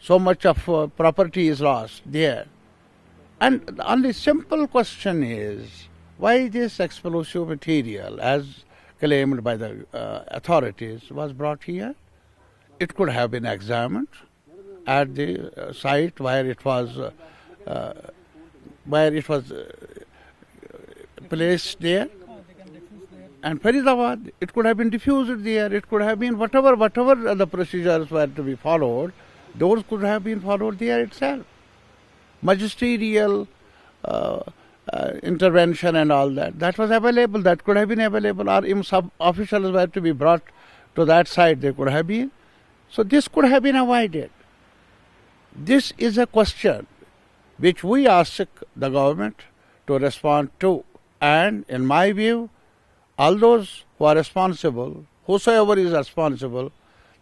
so much of property is lost there. And the only simple question is, why this explosive material, as claimed by the authorities, was brought here? It could have been examined at the site where it was placed there. And Faridabad, it could have been diffused there. It could have been whatever the procedures were to be followed, those could have been followed there itself. Magisterial intervention and all that was available. That could have been available. Or if sub-officials were to be brought to that site, they could have been. So this could have been avoided. This is a question which we ask the government to respond to. And in my view, all those who are responsible, whosoever is responsible,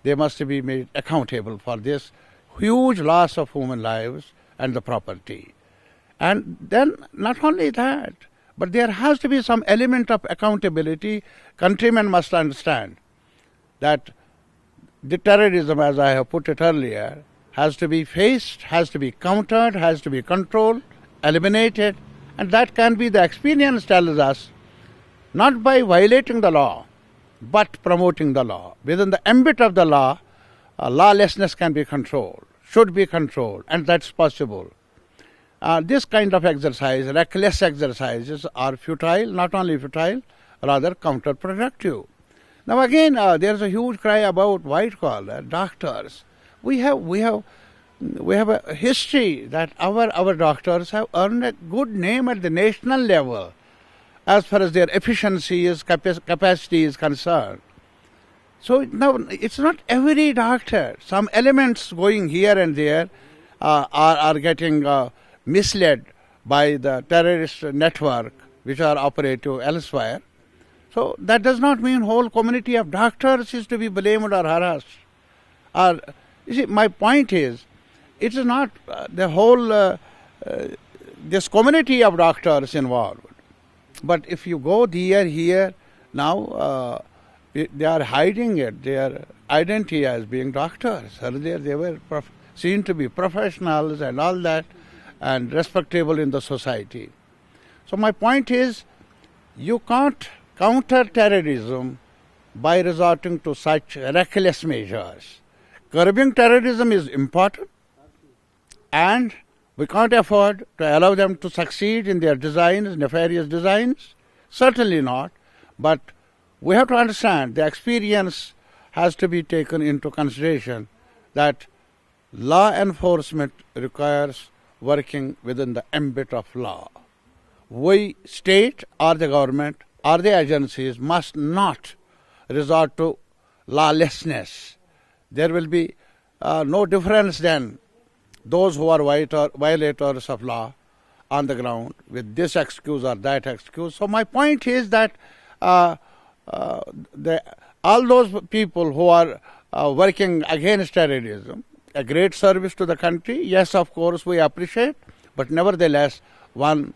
they must be made accountable for this huge loss of human lives and the property. And then not only that, but there has to be some element of accountability. Countrymen must understand that the terrorism, as I have put it earlier, has to be faced, has to be countered, has to be controlled, eliminated, and that can be, the experience tells us, not by violating the law, but promoting the law. Within the ambit of the law, lawlessness can be controlled, should be controlled, and that's possible. This kind of exercise, reckless exercises, are futile, not only futile, rather counterproductive. Now again, there's a huge cry about white-collar doctors. We have a history that our doctors have earned a good name at the national level as far as their efficiency is, capacity is concerned. So now it's not every doctor. Some elements going here and there are getting misled by the terrorist network which are operative elsewhere. So that does not mean whole community of doctors is to be blamed or harassed. You see, my point is, it is not the whole this community of doctors involved. But if you go there, here, now they are hiding it, their identity as being doctors. Earlier they were seen to be professionals and all that, and respectable in the society. So my point is, you can't counter terrorism by resorting to such reckless measures. Curbing terrorism is important, and we can't afford to allow them to succeed in their designs, nefarious designs. Certainly not. But we have to understand the experience has to be taken into consideration that law enforcement requires working within the ambit of law. We, state or the government or the agencies, must not resort to lawlessness. There will be no difference then those who are violators of law on the ground with this excuse or that excuse. So my point is that all those people who are working against terrorism, a great service to the country, yes, of course, we appreciate, but nevertheless, I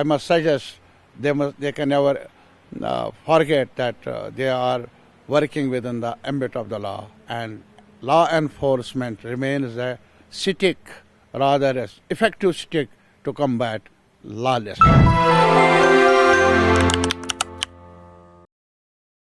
must suggest they can never forget that they are working within the ambit of the law, and law enforcement remains a stick, rather an effective stick to combat lawlessness.